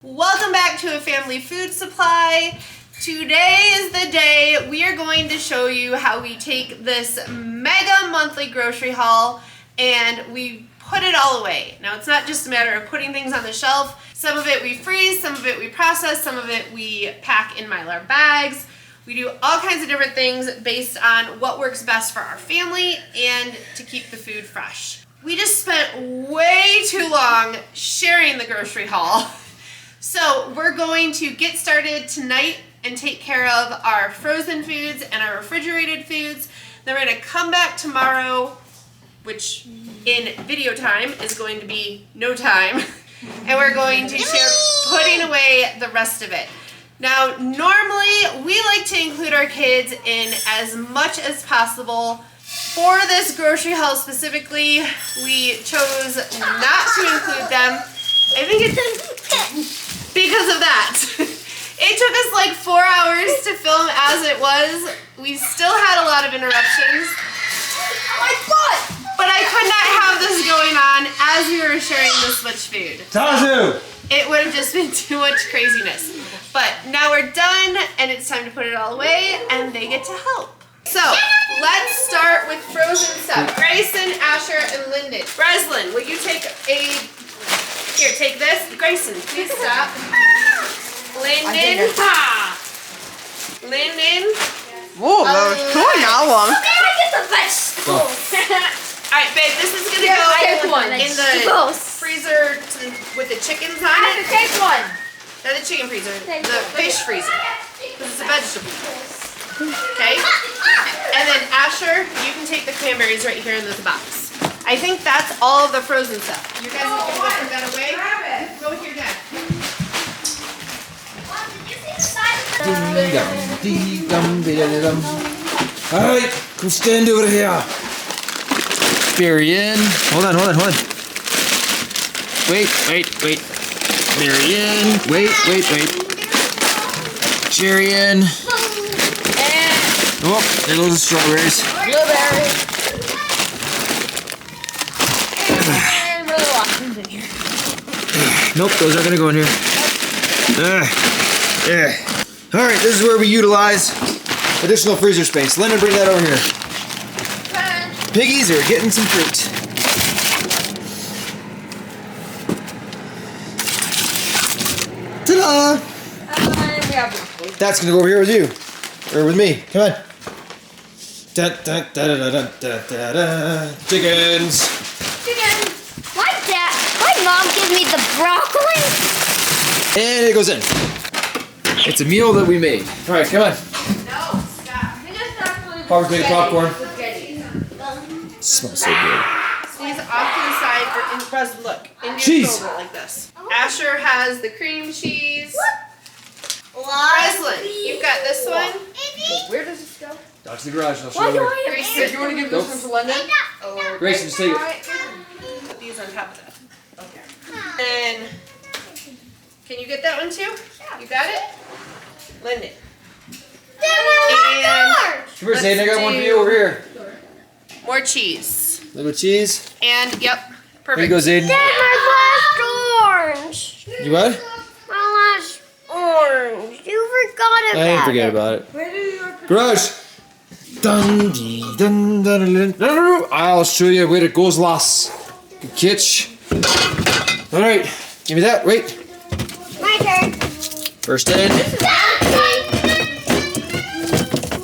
Welcome back to A Family Food Supply. Today is the day we are going to show you how we take this mega monthly grocery haul and we put it all away. Now it's not just a matter of putting things on the shelf. Some of it we freeze, some of it we process, some of it we pack in Mylar bags. We do all kinds of different things based on what works best for our family and to keep the food fresh. We just spent way too long sharing the grocery haul. So we're going to get started tonight and take care of our frozen foods and our refrigerated foods. Then we're going to come back tomorrow, which in video time is going to be no time, and we're going to share putting away the rest of it. Now, normally we like to include our kids in as much as possible. For this grocery haul specifically, we chose not to include them. I think it's because of that. It took us like 4 hours to film as it was. We still had a lot of interruptions. My foot! But I could not have this going on as we were sharing this much food. Tazu! It would have just been too much craziness. But now we're done and it's time to put it all away and they get to help. So, let's start with frozen stuff. Grayson, Asher, and Lyndon. Breslin, will you take here, take this. Grayson, please stop. Lyndon. Lyndon. Whoa, that was cool now one. Okay, I get the vegetables. Alright, babe, this is gonna go in the freezer with the chickens on I have it. to take one. Not the chicken freezer, the fish freezer. Because it's a vegetable. Okay? And then Asher, you can take the cranberries right here in this box. I think that's all of the frozen stuff. You guys can go put that away. Go with your dad. Alright, come stand over here. Bury in. Hold on. Wait. Bury in. Wait. Cherry in. Oh, there goes the strawberries. Blueberry. And really lots in here. Nope, those aren't gonna go in here. Alright, this is where we utilize additional freezer space. Lyndon, bring that over here. Piggies are getting some fruit. Ta-da! That's gonna go over here with you. Or with me. Come on. Chickens. My mom gives me the broccoli. And it goes in. It's a meal that we made. Alright, come on. No, stop. Papa's making popcorn. Smells so good. These off to the side or in present. Look, in your Cheese. shoulder like this. Asher has the cream cheese. What? Breslin, you've got this one. Where does this go? Down to the garage and I'll show Why you do where. I have Grayson, You want to give this one to London? or Grayson, just take it. Alright, put these on top of that. Okay. And can you get that one too? You got it? Lyndon. And Come here, Zayden, I got one for you over here. more cheese. Little cheese. And yep, Here you perfect. go, Zayden. My last orange. You what? My last orange. You forgot about it. I didn't forget about it. Where do you Garage. Dun. I'll show you where it goes, lass. Good catch. All right, give me that. Wait. My turn. First in.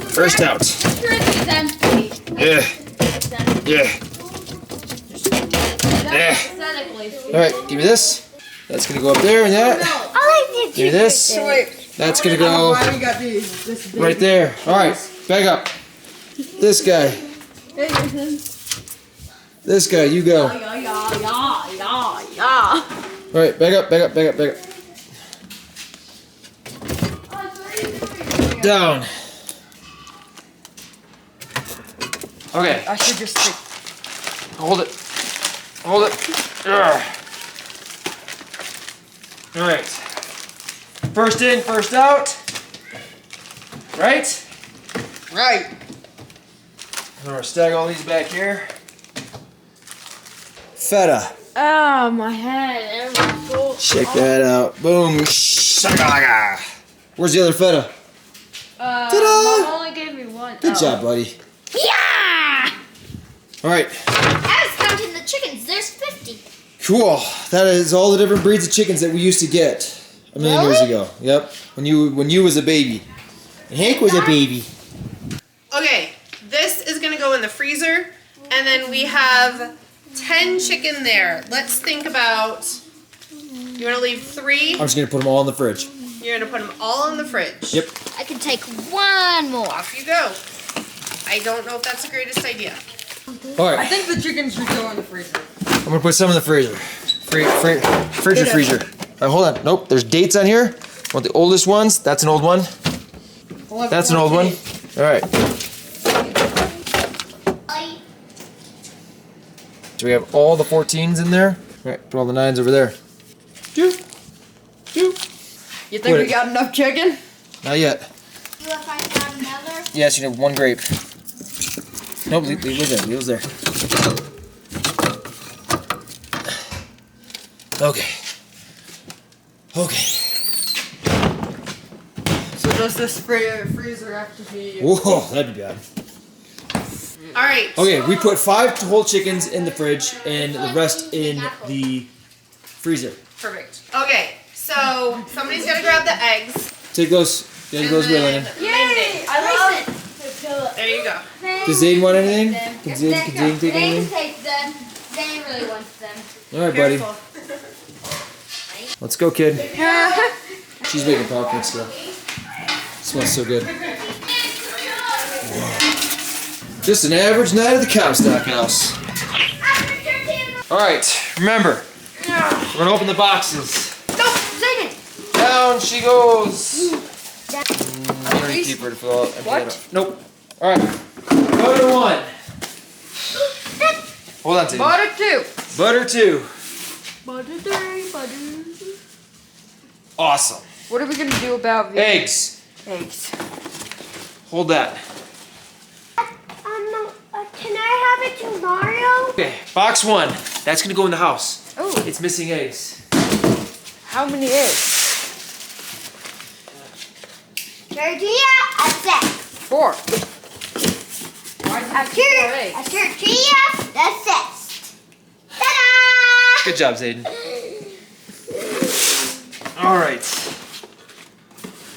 First out. Yeah. All right, give me this. That's gonna go up there and that. I like Give me this. That's gonna go right there. All right, back up. This guy. This guy, you go. All right, back up. Down. Okay. I should just take. Hold it. Ugh. All right. First in, first out. Right? Right. I'm gonna stack all these back here. Feta. Oh, my head. Check that out. Boom. Shaka. Where's the other feta? Ta-da! Mom only gave me one. Good job, buddy. Yeah! All right. I was counting the chickens. There's 50. Cool. That is all the different breeds of chickens that we used to get a million years ago. Yep. When you was a baby. And Hank was a baby. Okay, this is gonna go in the freezer, and then we have 10 chicken there. Let's think about. You wanna leave 3? I'm just gonna put them all in the fridge. You're gonna put them all in the fridge. Yep. I can take one more. Off you go. I don't know if that's the greatest idea. All I right. think the chickens should go in the freezer. I'm gonna put some in the freezer. Fridge or freezer. Hold on. Nope. There's dates on here. Want the oldest ones? That's an old one. That's an old one. All right. So we have all the 14s in there. All right. Put all the 9s over there. You think Put we it. got enough chicken? Not yet. You if I found another? Yes, you need 1 grape. Nope. Leave it there. Leave it there. Okay. Okay. So does this freezer have to be... Whoa, that'd be bad. All right. Okay, we put 5 whole chickens in the fridge and the rest in the freezer. Perfect. Okay, so somebody's gotta grab the eggs. Take those. Take those away, Lennon. Yay! I love it. There you go. Does Zayden want anything? Can Zayden take They anything? take them. They really want them. All right, buddy. Careful. Let's go, kid. She's making popcorn still. Smells so good. Just an average night at the Comstock house. All right, remember, we're gonna open the boxes. No, Zayden. Down she goes. I'm gonna keep her to fill out. What? Nope. All right. Butter 1. Hold on, Zayden. Butter 2. Butter 2. Butter 3, butter. Awesome. What are we gonna do about the Eggs. eggs? Hold that. Can I have it tomorrow? Okay, box 1. That's gonna go in the house. Oh, It's missing eggs. how many eggs? Tortilla, a set. 4. Why does it have 4 eggs? A tortilla, that's it. Ta-da! Good job, Zayden. All right.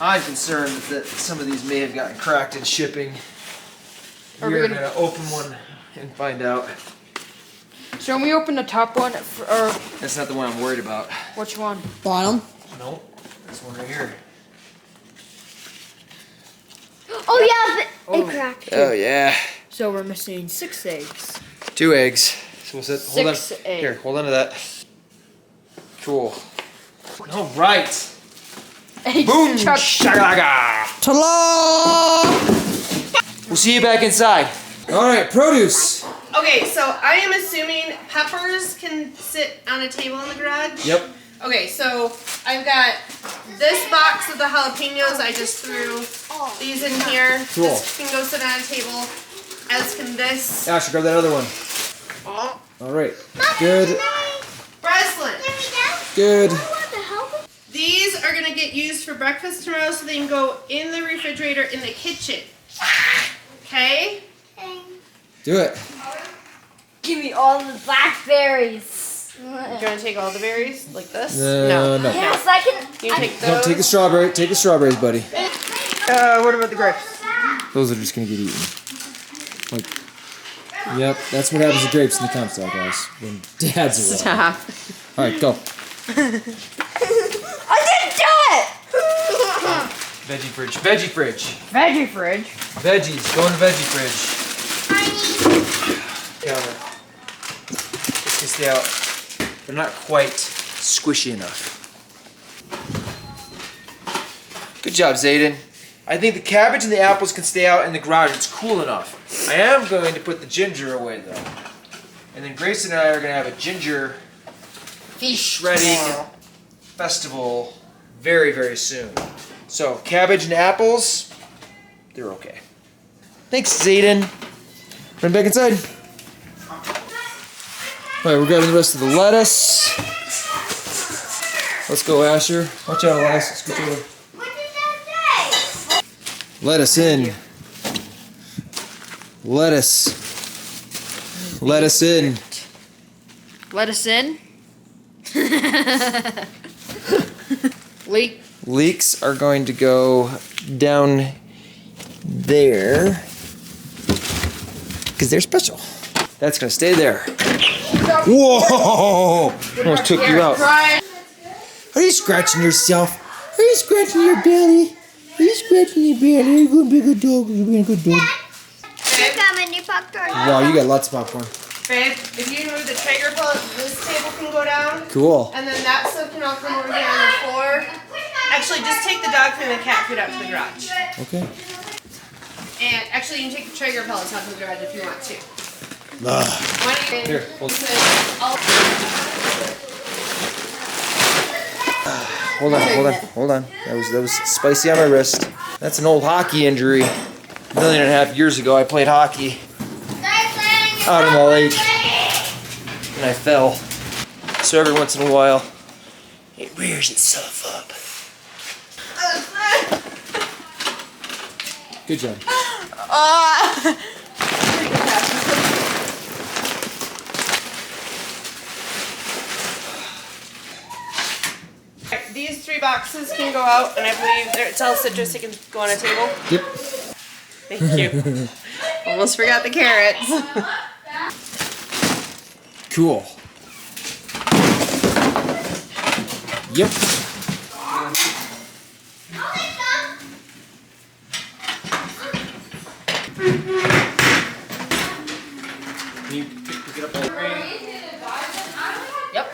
I'm concerned that some of these may have gotten cracked in shipping. Are we We're gonna- gonna open one and find out. Show me open the top one, or That's not the one I'm worried about. which one? Bottom. No, this one right here. Oh yeah, it cracked. Oh yeah. So we're missing 6 eggs. 2 eggs. So we'll set. Hold on. 6 eggs. Here, hold on to that. Cool. All right. Eggs Boom. chuck. Shagalaga. Ta-la! We'll see you back inside. All right, produce. Okay, so I am assuming peppers can sit on a table in the garage. Yep. Okay, so I've got this box of the jalapenos. I just threw these in here. Cool. This can go sit on a table, as can this. Ash, grab that other one. Oh, All right. Good. Breslin. Good. These are gonna get used for breakfast tomorrow, so they can go in the refrigerator in the kitchen. Okay? Do it. Give me all the blackberries. Do you wanna take all the berries like this? No. Yes, I can. You take those. Don't take the strawberry. Take the strawberries, buddy. What about the grapes? Those are just gonna get eaten. Like, yep, that's what happens to grapes in the Comstock house when dads are around. Stop. All right, go. I didn't do it! Veggie fridge. Veggie fridge. Veggie fridge. Veggies. Go in the veggie fridge. Counter. This can stay out. They're not quite squishy enough. Good job, Zayden. I think the cabbage and the apples can stay out in the garage. It's cool enough. I am going to put the ginger away though. And then Grace and I are going to have a ginger shredding festival very, very soon. So cabbage and apples, they're okay. Thanks, Zayden. Run back inside. All right, we're grabbing the rest of the lettuce. Let's go, Asher. Watch out, Elias. Scooch over. What did that say? Lettuce in. Lettuce. Lettuce in. Let us in. Leak. Leeks are going to go down there because they're special. That's going to stay there. Whoa! Almost took you out. Are you scratching yourself? Are you scratching your belly? Are you scratching your belly? You're going to be a good dog. You're being a good dog. You got many popcorn? Wow, you got lots of popcorn. Babe, if you move the Traeger pellet, this table can go down. Cool. And then that stuff can all come over here on the floor. Actually, just take the dog food and the cat food out to the garage. Okay. And actually, you can take the Traeger pellets out to the garage if you want to. Ah. Why don't you Here, hold. Hold on. That was spicy on my wrist. That's an old hockey injury. 1.5 years ago, I played hockey out in the lake, and I fell. So every once in a while, it rears itself up. Good job. These 3 boxes can go out, and I believe it's all citrus. It can go on a table. Yep. Thank you. Almost forgot the carrots. Cool. Yep. Can you pick it up all Yep.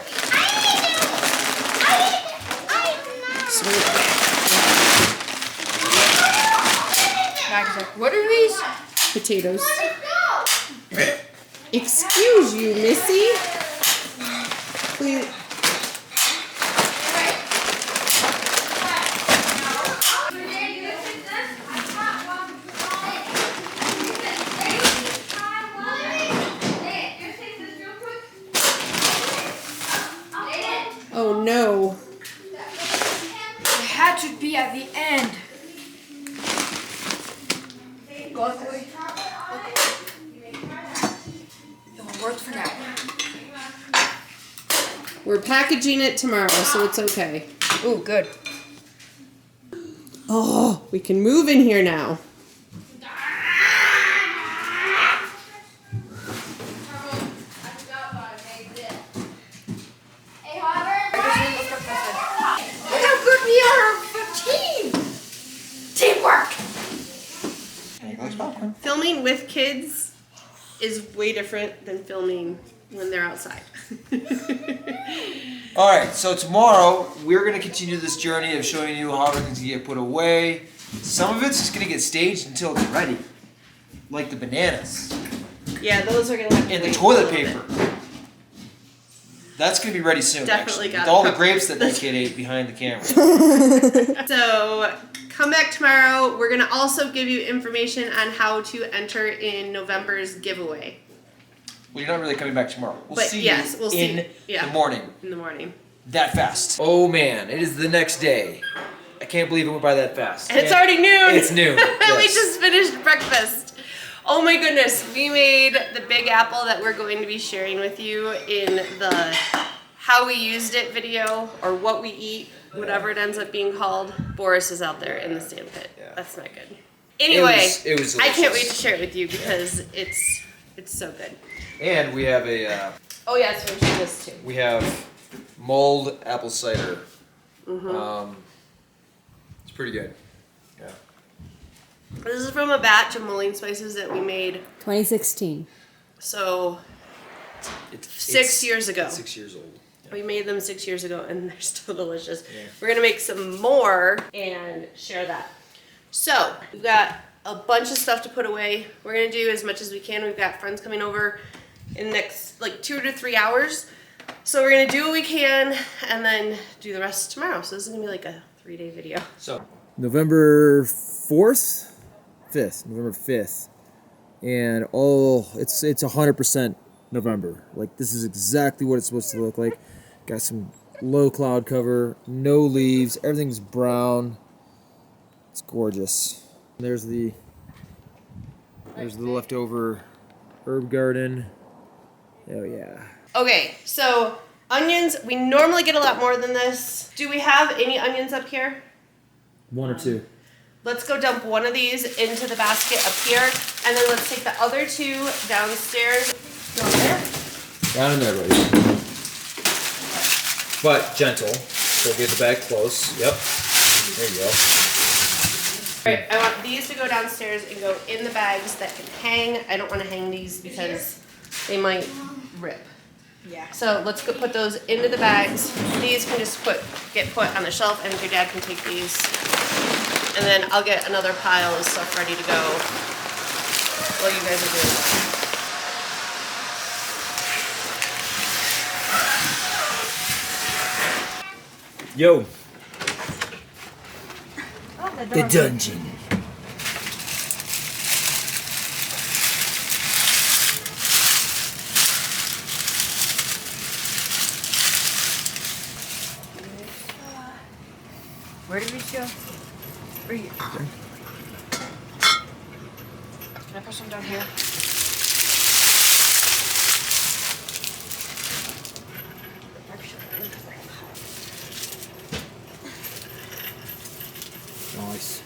What are these? Potatoes. Excuse you, Missy. Please. Oh no. It had to be at the end. It'll work for now. We're packaging it tomorrow, so it's okay. Ooh, good. Oh, we can move in here now. Look how good we are for team. Teamwork. Filming with kids is way different than filming when they're outside. Alright, so tomorrow we're going to continue this journey of showing you how everything's going to get put away. Some of it's just going to get staged until it's ready. Like the bananas. Yeah, those are gonna have to And the wait toilet a little paper. bit. That's going to be ready soon, Definitely actually. got With all it. the grapes that kid ate behind the camera. So come back tomorrow. We're gonna also give you information on how to enter in November's giveaway Well, you're not really coming back tomorrow. We'll But see yes, you we'll see. in Yeah. the morning. in the morning. That fast. Oh man, it is the next day. I can't believe it went by that fast. And it's already noon. It's noon. We Yes. just finished breakfast. Oh my goodness, we made the Big Apple that we're going to be sharing with you in the how we used it video, or what we eat, whatever it ends up being called. Boris is out there in the sand pit. Yeah. That's not good. Anyway, It was I can't delicious. wait to share it with you because it's so good. And we have a Oh yeah, so we should this too. we have mulled apple cider. Mm-hmm. It's pretty good. Yeah. This is from a batch of mulling spices that we made. 2016. So It's 6 years ago. 6 years old. We made them 6 years ago and they're still delicious. Yeah. We're gonna make some more and share that. So we've got a bunch of stuff to put away. We're gonna do as much as we can. We've got friends coming over in the next like 2 to 3 hours. So we're gonna do what we can and then do the rest tomorrow. So this is gonna be like a 3-day video. So November 4th? 5th. November 5th. And it's 100% November. Like this is exactly what it's supposed to look like. Got some low cloud cover, no leaves, everything's brown. It's gorgeous. There's the leftover herb garden. Oh yeah. Okay, so onions, we normally get a lot more than this. Do we have any onions up here? 1 or 2. Let's go dump one of these into the basket up here, and then let's take the other 2 downstairs. Down there? Down in there, buddy. But gentle. So get the bag close. Yep. There you go. Alright, I want these to go downstairs and go in the bags that can hang. I don't want to hang these because they might rip. Yeah. So let's go put those into the bags. These can just get put on the shelf, and your dad can take these. And then I'll get another pile of stuff ready to go while you guys are doing that. Yo. Oh, The dungeon. Where did we go? Right here. Can I put some down here? Nice.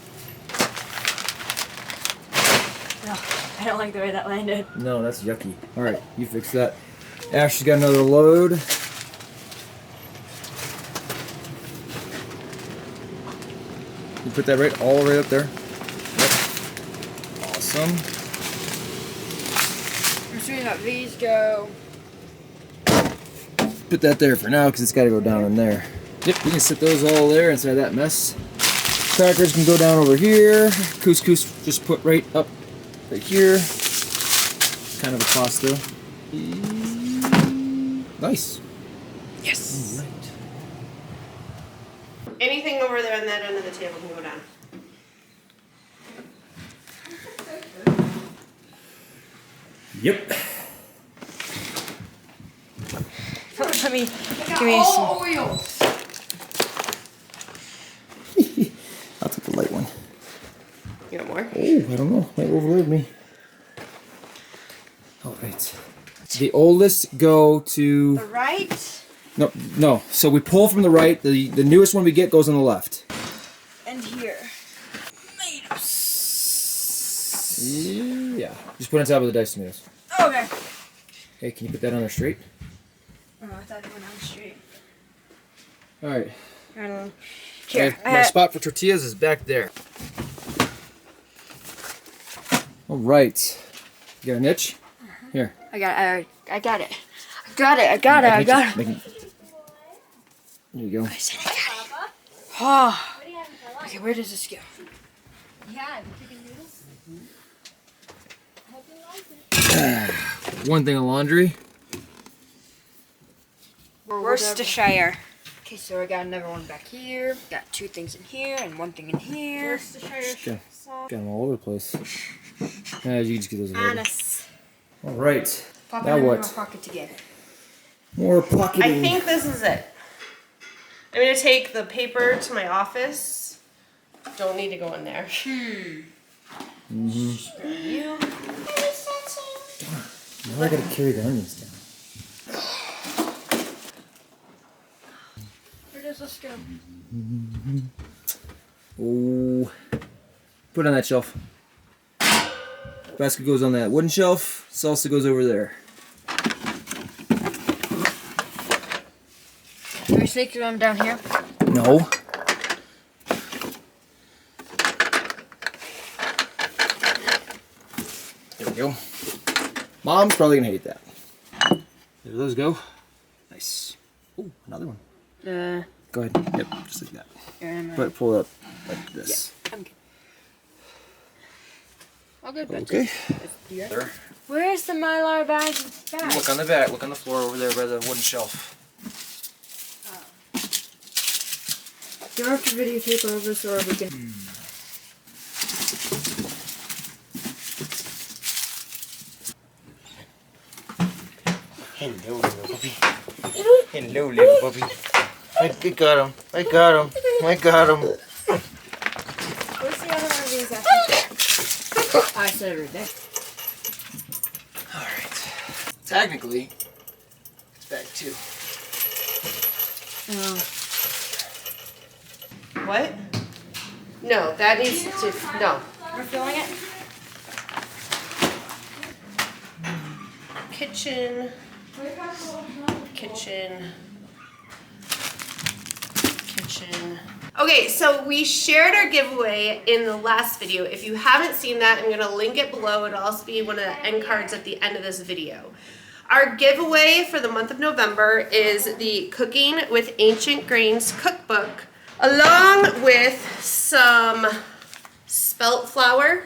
No, I don't like the way that landed. No, that's yucky. Alright, you fix that. Ashley's got another load. You put that all right up there. Yep. Awesome. I'm assuming that these go. Put that there for now because it's got to go down in there. Yep, you can sit those all there inside that mess. Crackers can go down over here. Couscous just put right up right here. Kind of a pasta. Nice. Yes. All right. Anything over there on that end of the table can go down. Yep. Let me give me some. oils. I'll take the light one. You want more? Oh, I don't know. Might overload me. All right. The oldest go to... The right No. So we pull from the right. The newest one we get goes on the left. and here. Yeah. Just put it on top of the diced tomatoes. Okay. Hey, can you put that on there straight? Oh, I thought it went on straight. All right. Here. Okay, my spot for tortillas is back there. All right. You got a niche? Here. I got it. I got it. There you go. I said I got it. Oh. Okay, where does this go? Yeah, chicken noodles. One thing of laundry. Worcestershire. Okay, so I got another one back here. Got 2 things in here and 1 thing in here. Worcestershire. Got them all over the place. Yeah, you can just get those later. Anise. All right. Pop Now it in what? my pocket together. More pocketing. I think this is it. I'm gonna take the paper to my office. Don't need to go in there. Now I gotta carry the onions down. Where does this go? Oh. Put it on that shelf. Basket goes on that wooden shelf. Salsa goes over there. Do we sneak them down here? No. There we go. Mom's probably gonna hate that. There those go. Nice. Oh, another one. Go ahead. Yep, just like that. But pull it up like this. I'm good. All good. Okay. There. Where's the Mylar bag? Look on the back. Look on the floor over there by the wooden shelf. Do I have to videotape all this or we can... Hello, little puppy. Hello, little puppy. I got him. I got him. I got him. Where's the other one of these after? I said it right there. Alright. Technically, it's back 2. What? No, that needs to, no. We're filling it? Kitchen. Kitchen. Kitchen. Okay, so we shared our giveaway in the last video. If you haven't seen that, I'm gonna link it below. It'll also be one of the end cards at the end of this video. Our giveaway for the month of November is the Cooking with Ancient Grains cookbook, along with some spelt flour,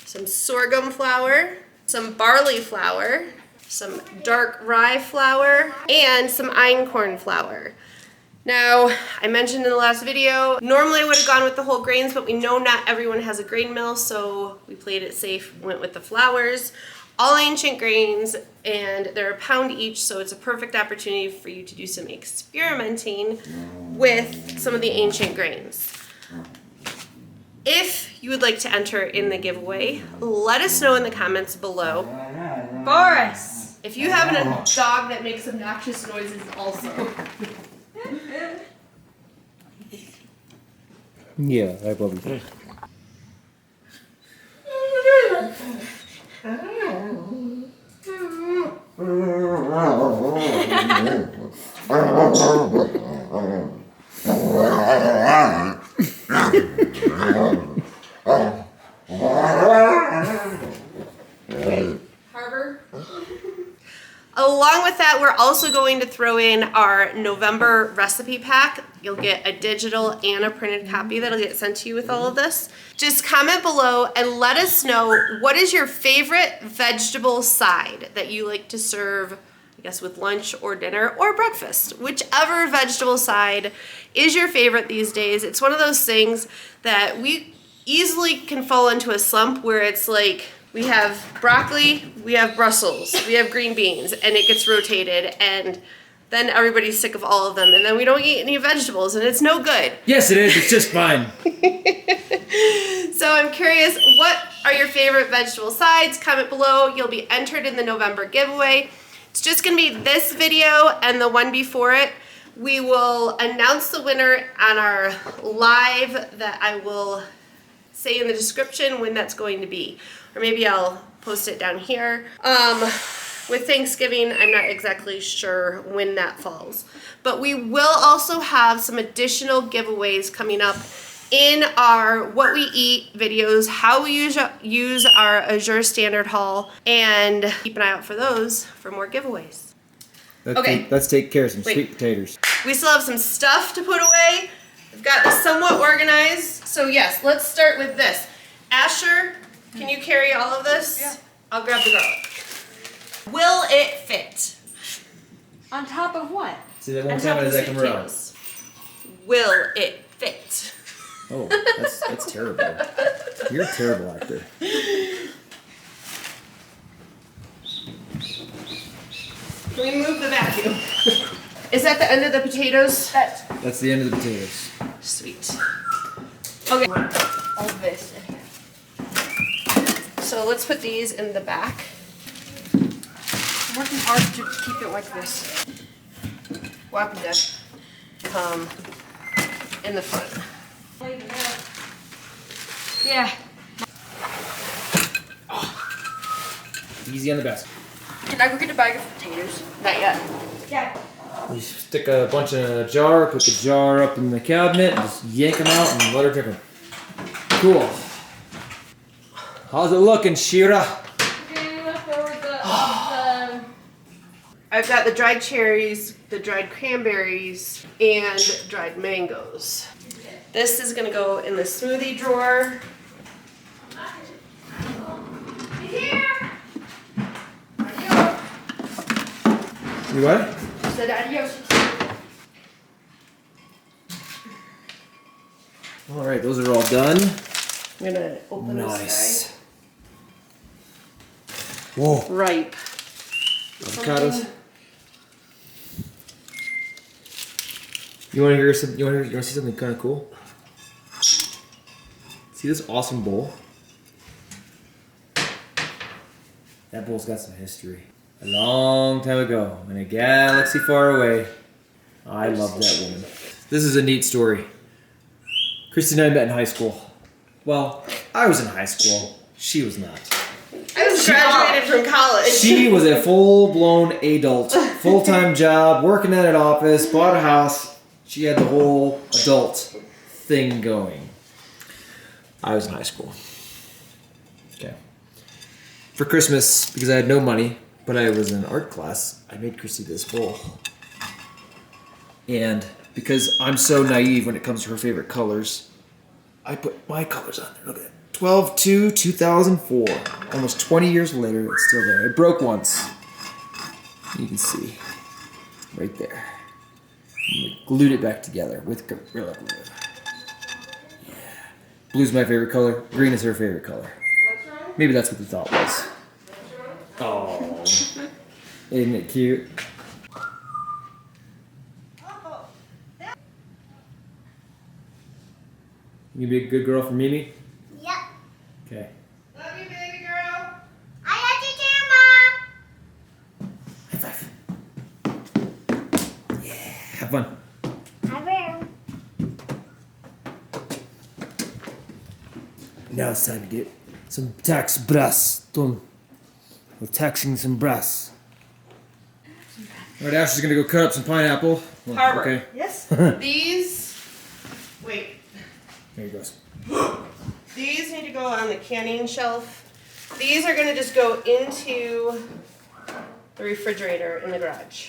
some sorghum flour, some barley flour, some dark rye flour, and some einkorn flour. Now, I mentioned in the last video, normally I would have gone with the whole grains, but we know not everyone has a grain mill, so we played it safe, went with the flours. All ancient grains, and they're £1 each, so it's a perfect opportunity for you to do some experimenting with some of the ancient grains. If you would like to enter in the giveaway, let us know in the comments below. Boris! If you have a dog that makes obnoxious noises also. Yeah, I love you. Harbor. Along with that, we're also going to throw in our November recipe pack. You'll get a digital and a printed copy that'll get sent to you with all of this. Just comment below and let us know, what is your favorite vegetable side that you like to serve, I guess, with lunch or dinner or breakfast. Whichever vegetable side is your favorite these days. It's one of those things that we easily can fall into a slump where it's like, we have broccoli, we have Brussels, we have green beans, and it gets rotated, and then everybody's sick of all of them, and then we don't eat any vegetables, and it's no good. Yes, it is. It's just fine. So I'm curious, what are your favorite vegetable sides? Comment below. You'll be entered in the November giveaway. It's just going to be this video and the one before it. We will announce the winner on our live that I will say in the description when that's going to be. Or maybe I'll post it down here. With Thanksgiving, I'm not exactly sure when that falls. But we will also have some additional giveaways coming up in our What We Eat videos, how we use our Azure Standard haul, and keep an eye out for those for more giveaways. Let's take care of some Wait. sweet potatoes. We still have some stuff to put away. We've got this somewhat organized. So yes, let's start with this. Asher, can you carry all of this? Yeah. I'll grab the garlic. Will it fit? On top of what? See that one On time top I of did the that sweet come around. potatoes. Will it fit? Oh, that's terrible. You're a terrible actor. Can we move the vacuum? Is that the end of the potatoes? That's the end of the potatoes. Sweet. Okay. All this in here. So let's put these in the back. I'm working hard to keep it like this. Wap and duck. In the front. Yeah. Easy on the basket. Can I go get a bag of potatoes? Not yet. Yeah. You stick a bunch in a jar, put the jar up in the cabinet, just yank them out and let her drip them. Cool. How's it looking, Shira? I've got the dried cherries, the dried cranberries, and dried mangoes. This is gonna go in the smoothie drawer. You what? Said adios. All right, those are all done. I'm gonna open Nice. Whoa. this guy. Ripe. Avocados. You want to hear some? You want to see something kind of cool? See this awesome bowl? That bowl's got some history. A long time ago, in a galaxy far away, I loved that woman. This is a neat story. Christy and I met in high school. Well, I was in high school. She was not. I was graduated from college. She was a full-blown adult, full-time job, working at an office, bought a house. She had the whole adult thing going. I was in high school. Okay. For Christmas, because I had no money, but I was in art class, I made Christy this bowl. And because I'm so naive when it comes to her favorite colors, I put my colors on there. Look at that. 12/2/2004. Almost 20 years later, it's still there. It broke once. You can see. Right there. And we glued it back together with Gorilla Glue. Yeah. Blue's my favorite color. Green is her favorite color. What's wrong? Maybe that's what the thought was. What's wrong? Oh. Isn't it cute? You be a good girl for Mimi? Yep. Okay. Love you, baby girl. I love you too, Mom. High five. Yeah. Have fun. I will. Now it's time to get some tax brass done. We're taxing some brass. Alright, Ashley's gonna go cut up some pineapple. Harbor. Okay. Yes. These, wait, There he goes. these need to go on the canning shelf. These are gonna just go into the refrigerator in the garage.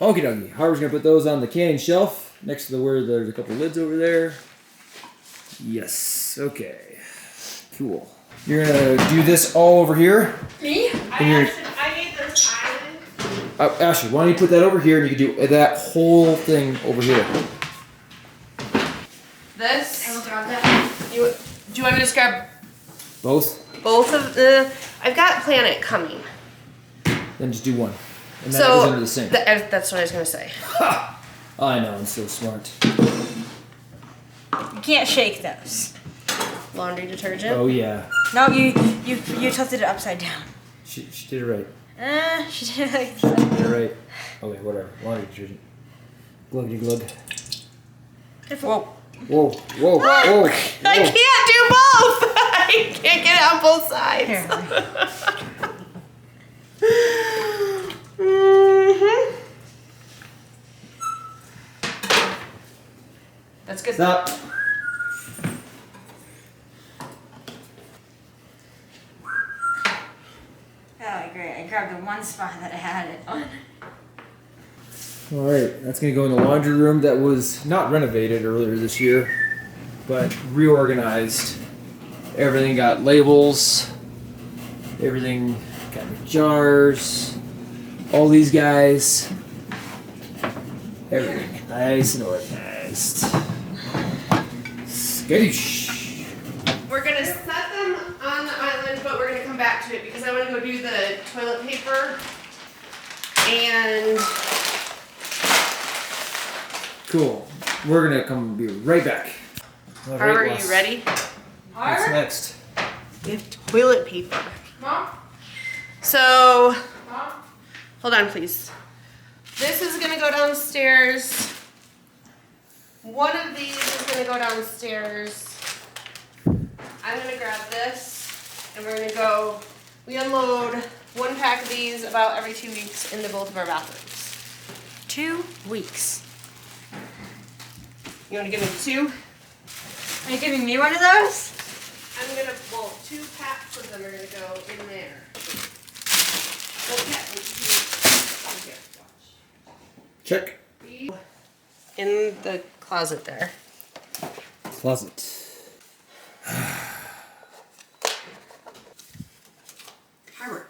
Okie dokie. Harvey's gonna put those on the canning shelf next to the where there's a couple lids over there. Yes. Okay. Cool. You're gonna do this all over here. Me? I need this island. Ashley, why don't you put that over here and you can do that whole thing over here. This. I will grab that. Do you want me to just grab Both? both of the? I've got Planet coming. Then just do one. And then it goes So into the sink. that's what I was gonna say. Ha! I know, I'm so smart. You can't shake those. Laundry detergent. Oh yeah. No, you tilted it upside down. She did it right. She did it like that. Did it right. Okay, whatever. Laundry detergent. Gluggity glug. Whoa. Whoa, whoa, whoa, whoa. I can't do both. I can't get it on both sides. Here. Mhm. That's good. Stop. Oh, great. I grabbed the one spot that I had it on. Alright, that's gonna go in the laundry room that was not renovated earlier this year, but reorganized. Everything got labels, everything got in jars, all these guys, everything nice and organized. Skadoosh. We're gonna set them on the island, but we're gonna come back to it because I want to go do the toilet paper and Cool. We're gonna come be right back. All right, are Wes. you ready? What's next? We have toilet paper. Mom? So, Mom? hold on, please. This is gonna go downstairs. One of these is gonna go downstairs. I'm gonna grab this, and we're gonna go. We unload one pack of these about every 2 weeks into both of our bathrooms. 2 weeks. You wanna give me 2? Are you giving me one of those? I'm gonna, well, 2 packs of them are gonna go in there. Okay, here, watch. Check. In the closet there. Closet. Harbor.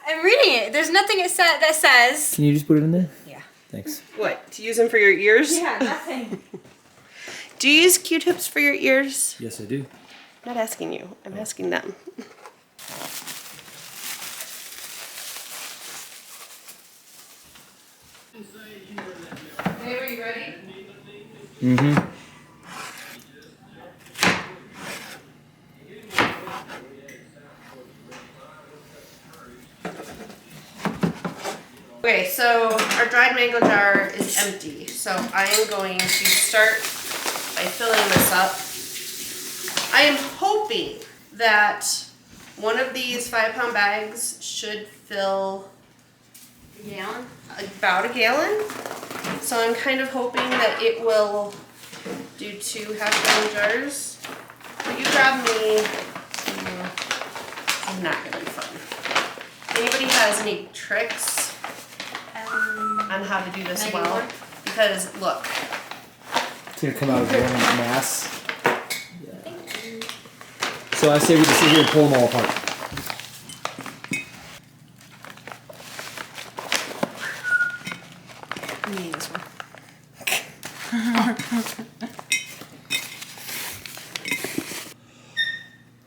I'm reading it. There's nothing that says. Can you just put it in there? Yeah. Thanks. What? To use them for your ears? Yeah, nothing. Do you use Q-tips for your ears? Yes, I do. not asking you. I'm asking them. Hey, are you ready? Mm-hmm. Okay, so our dried mango jar is empty. So I am going to start by filling this up. I am hoping that one of these 5-pound bags should fill A gallon? about a gallon. So I'm kind of hoping that it will do 2 half-gallon jars. Will you grab me? This is not gonna be fun. Anybody has any tricks on how to do this Maybe well? more? Because look, It's gonna come out of one mass. Yeah. So I say we just sit here and pull them all apart. I need this one.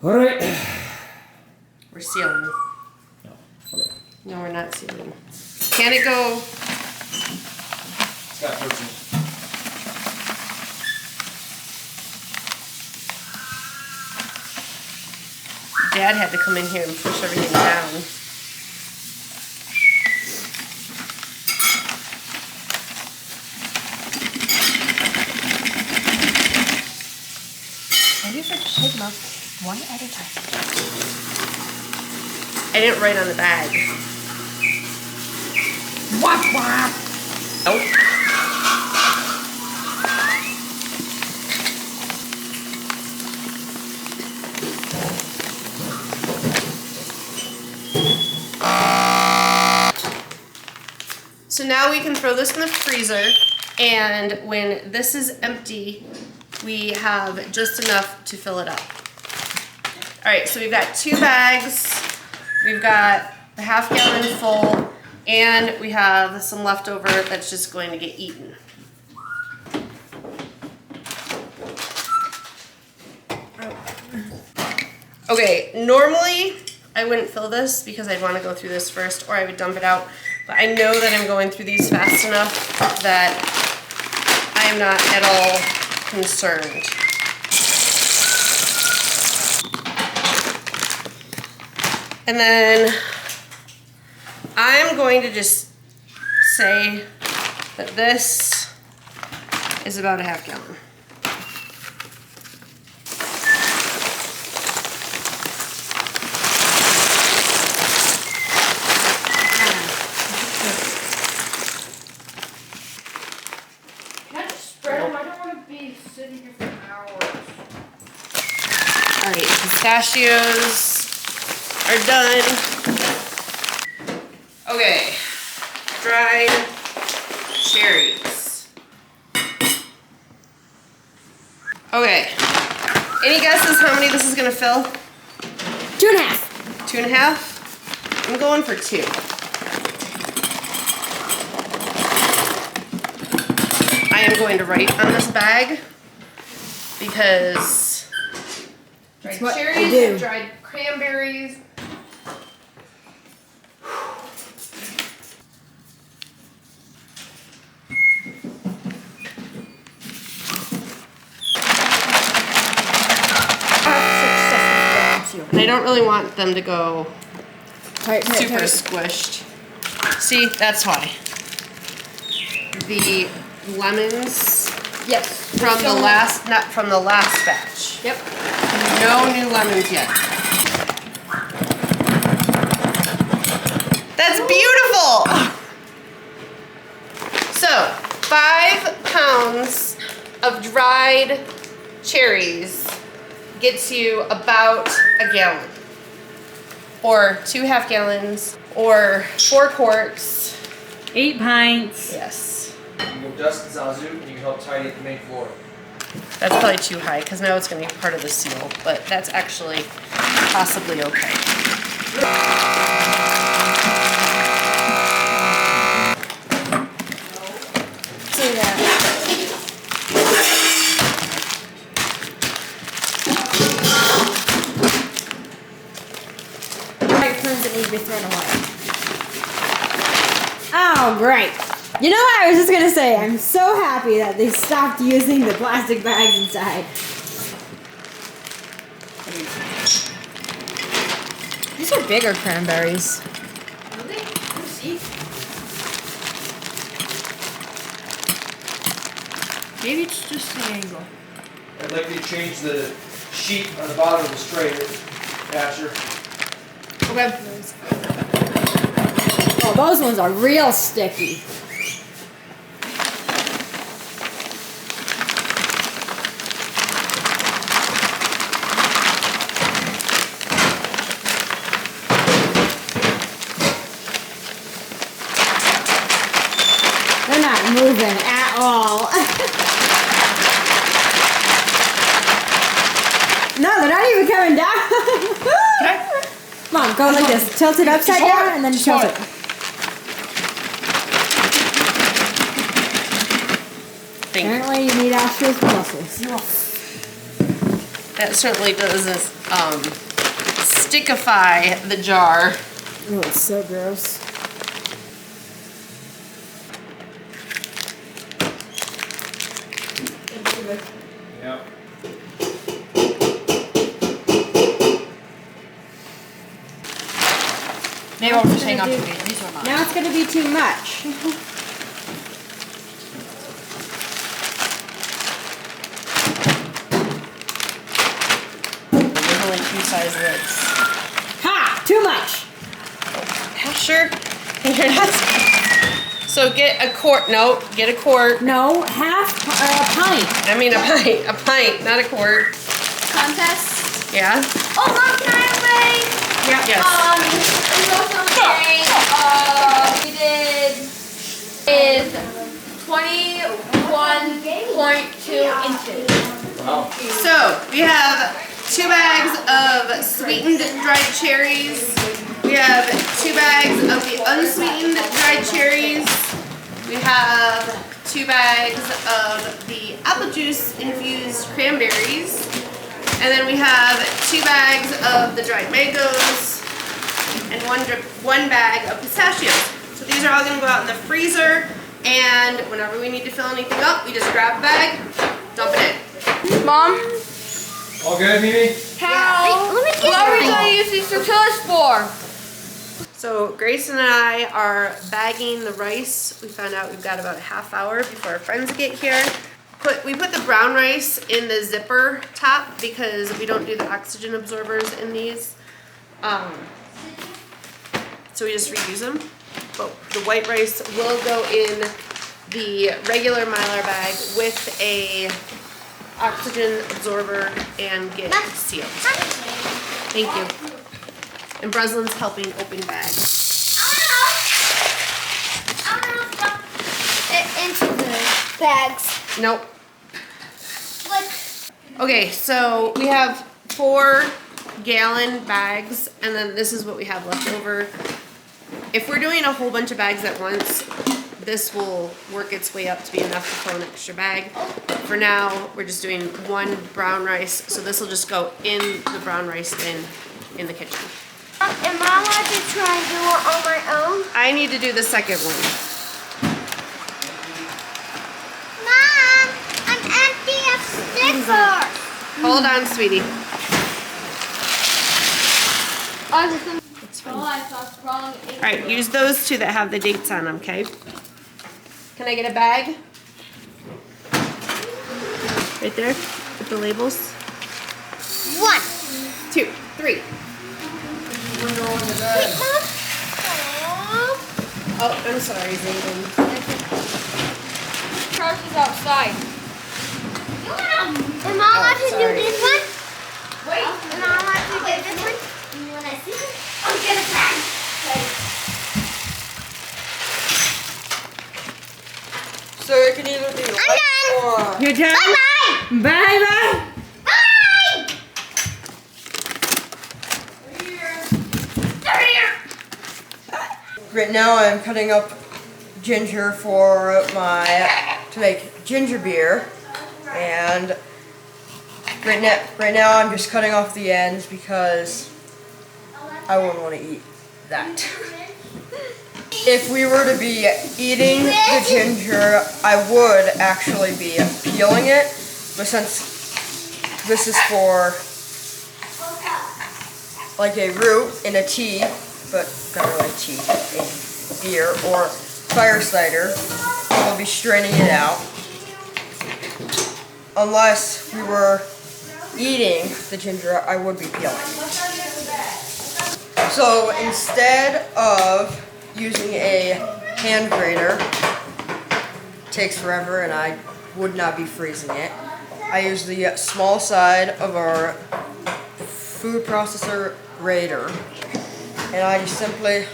All right. We're sealing. No. Okay. No, we're not sealing. Can it go? It's got protein. Dad had to come in here and push everything down. Maybe if I just take them out one at a time. I didn't write on the bag. Wap wap! Nope. So now we can throw this in the freezer, and when this is empty, we have just enough to fill it up. All right, so we've got 2 bags, we've got the half-gallon full, and we have some leftover that's just going to get eaten. Okay, normally I wouldn't fill this because I'd want to go through this first, or I would dump it out. But I know that I'm going through these fast enough that I am not at all concerned. And then I'm going to just say that this is about a half-gallon. Alright, pistachios are done. Okay, dried cherries. Okay, any guesses how many this is gonna fill? 2.5. 2.5? I'm going for 2. I am going to write on this bag because dried what cherries, I do. dried cranberries. And I don't really want them to go super squished. See, that's why. The lemons Yes. from the last, not from the last batch. Yep. No new lemons yet. That's beautiful! So, 5 pounds of dried cherries gets you about a gallon. Or 2 half-gallons, or 4 quarts. 8 pints. Yes. You can go dust and zazu, and you can help tidy up the main floor. That's probably too high, because now it's going to be part of the seal, but that's actually possibly okay. See that. Oh, great. You know what I was just going to say? I'm so happy that they stopped using the plastic bags inside. These are bigger cranberries. Maybe it's just the angle. I'd like you to change the sheet on the bottom of the tray, Asher. Okay. Oh, those ones are real sticky. They're not moving at all. No, they're not even coming down. Come on, go like this. Tilt it upside down and then tilt it. Apparently you need Asher's muscles. That certainly doesn't stickify the jar. Oh, it's so gross. Yeah. Maybe I'll just hang on to these. These are mine. Now it's going to be too much. There's only 2 size lids. Ha! Too much. Sure. You're not. So get a quart. No, get a quart. No, half a pint. I mean a pint. A pint, not a quart. Contest. Yeah. Oh, Mom, can I play? Yeah. Yes. We also playing, we did is 21.2 inches. Wow. So we have 2 bags of sweetened dried cherries. We have 2 bags of the unsweetened dried cherries. We have 2 bags of the apple juice infused cranberries. And then we have 2 bags of the dried mangoes and one bag of pistachios. So these are all going to go out in the freezer, and whenever we need to fill anything up, we just grab a bag, dump it in. Mom, All good, Mimi? how? Let me get What are we going to use these tortillas for? So Grayson and I are bagging the rice. We found out we've got about a half hour before our friends get here. We put the brown rice in the zipper top because we don't do the oxygen absorbers in these. So we just reuse them. But the white rice will go in the regular Mylar bag with a oxygen absorber and get sealed. Thank you. And Breslin's helping open bags. I want to stuff it into the bags. Nope. Like, Okay, so we have 4-gallon bags, and then this is what we have left over. If we're doing a whole bunch of bags at once, this will work its way up to be enough to fill an extra bag. But for now, we're just doing 1 brown rice, so this will just go in the brown rice bin in the kitchen. am I allowed to try and do it on my own? I need to do the second one. Mom, I'm empty of stickers. Hold on, sweetie. It's fine. Oh, I thought wrong. All right, use those 2 that have the dates on them, okay? Can I get a bag? Right there, with the labels. 1. 2, 3. Mom. Oh, I'm sorry, Zayden. Trash is outside. Am I allowed to do sorry. this one? Wait. Am I allowed to do this one? You want to see this? Oh, get a bag. So it can either be I'm done. or... Your turn. Bye-bye. Bye-bye. Bye. They're here. Right now I'm cutting up ginger for to make ginger beer, and right now I'm just cutting off the ends because I wouldn't want to eat that. if we were to be eating the ginger, I would actually be peeling it. But since this is for like a root in a tea, but not really tea, a beer or fire cider, we'll be straining it out. Unless we were eating the ginger, I would be peeling. So instead of using a hand grater, it takes forever and I would not be freezing it, I use the small side of our food processor grater, and I just simply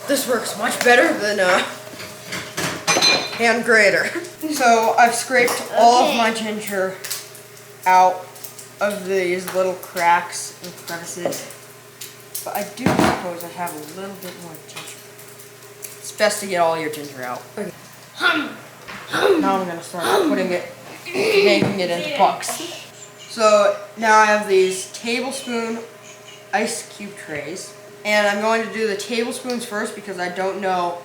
this works much better than a hand grater. So I've scraped all of my ginger out of these little cracks and crevices. But I do suppose I have a little bit more ginger. It's best to get all your ginger out. Okay. Now I'm gonna start making it into pucks. So now I have these tablespoon ice cube trays. And I'm going to do the tablespoons first because I know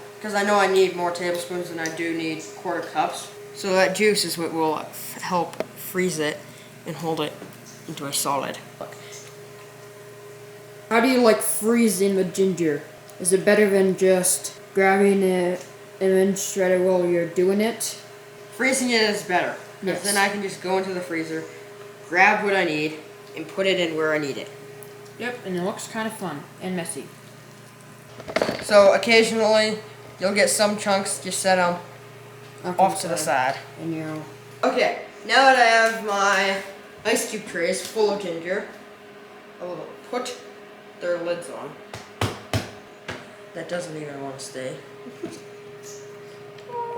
I need more tablespoons than I do need quarter cups. So that juice is what will help freeze it and hold it into a solid. How do you like freezing the ginger? Is it better than just grabbing it and then shred it while you're doing it? Freezing it is better. Because then I can just go into the freezer, grab what I need, and put it in where I need it. Yep, and it looks kind of fun and messy. So occasionally, you'll get some chunks, just set them off to the side. And you Okay, now that I have my ice cube trays full of ginger, I will put their lids on. That doesn't even want to stay.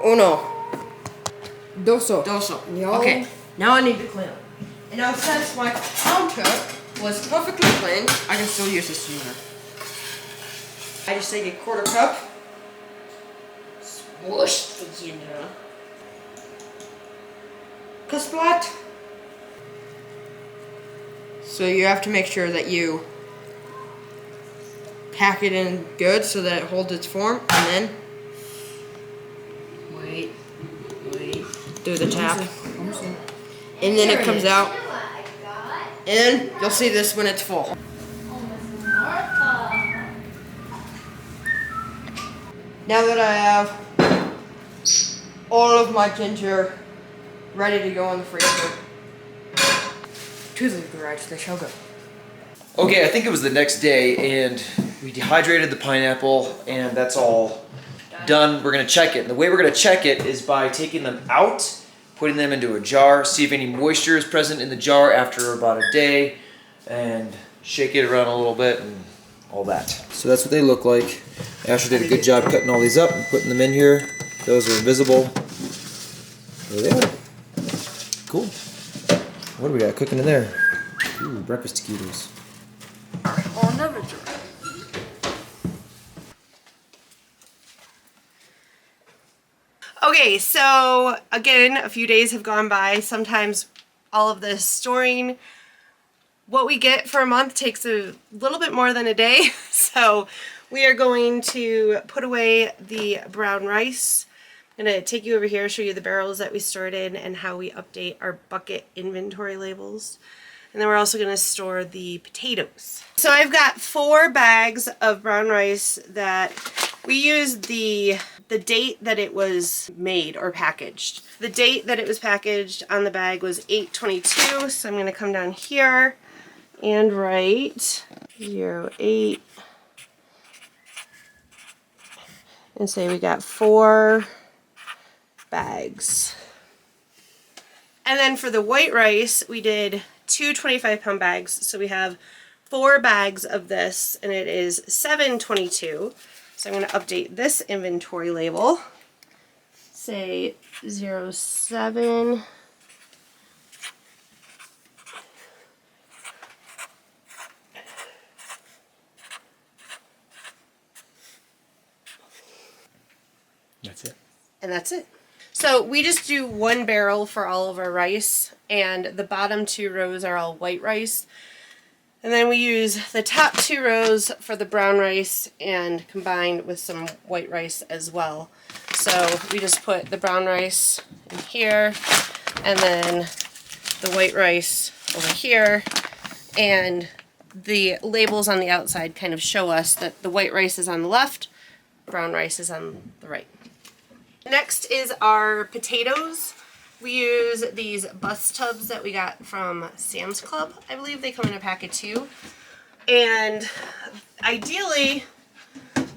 Uno. Doso. Doso. Okay, now I need to clean them. And now since my counter was perfectly clean, I can still use this steamer. I just take a quarter cup, swoosh the ginger, splat. So you have to make sure that you pack it in good so that it holds its form, and then Wait. do the tap. And then it comes out. And you'll see this when it's full. Now that I have all of my ginger ready to go in the freezer, to the garage they shall go. Okay, I think it was the next day, and we dehydrated the pineapple, and that's all done. We're gonna check it. And the way we're gonna check it is by taking them out, putting them into a jar, see if any moisture is present in the jar after about a day, and shake it around a little bit and all that. So that's what they look like. Asher did a good job cutting all these up and putting them in here. Those are invisible. There they are. Cool. What do we got cooking in there? Ooh, breakfast taquitos. Okay, so again, a few days have gone by. Sometimes all of this storing, what we get for a month takes a little bit more than a day. So we are going to put away the brown rice. I'm going to take you over here, show you the barrels that we stored in and how we update our bucket inventory labels. And then we're also going to store the potatoes. So I've got 4 bags of brown rice that we used the date that it was made or packaged. The date that it was packaged on the bag was 8/22, so I'm going to come down here and write 08 and say we got 4 bags. And then for the white rice, we did 2 25-pound bags, so we have 4 bags of this, and it is 7/22. So I'm going to update this inventory label. Say 07. That's it. And that's it. So we just do 1 barrel for all of our rice, and the bottom 2 rows are all white rice. And then we use the top 2 rows for the brown rice and combined with some white rice as well. So we just put the brown rice in here and then the white rice over here, and the labels on the outside kind of show us that the white rice is on the left, brown rice is on the right. Next is our potatoes. We use these bus tubs that we got from Sam's Club. I believe they come in a packet too. And ideally,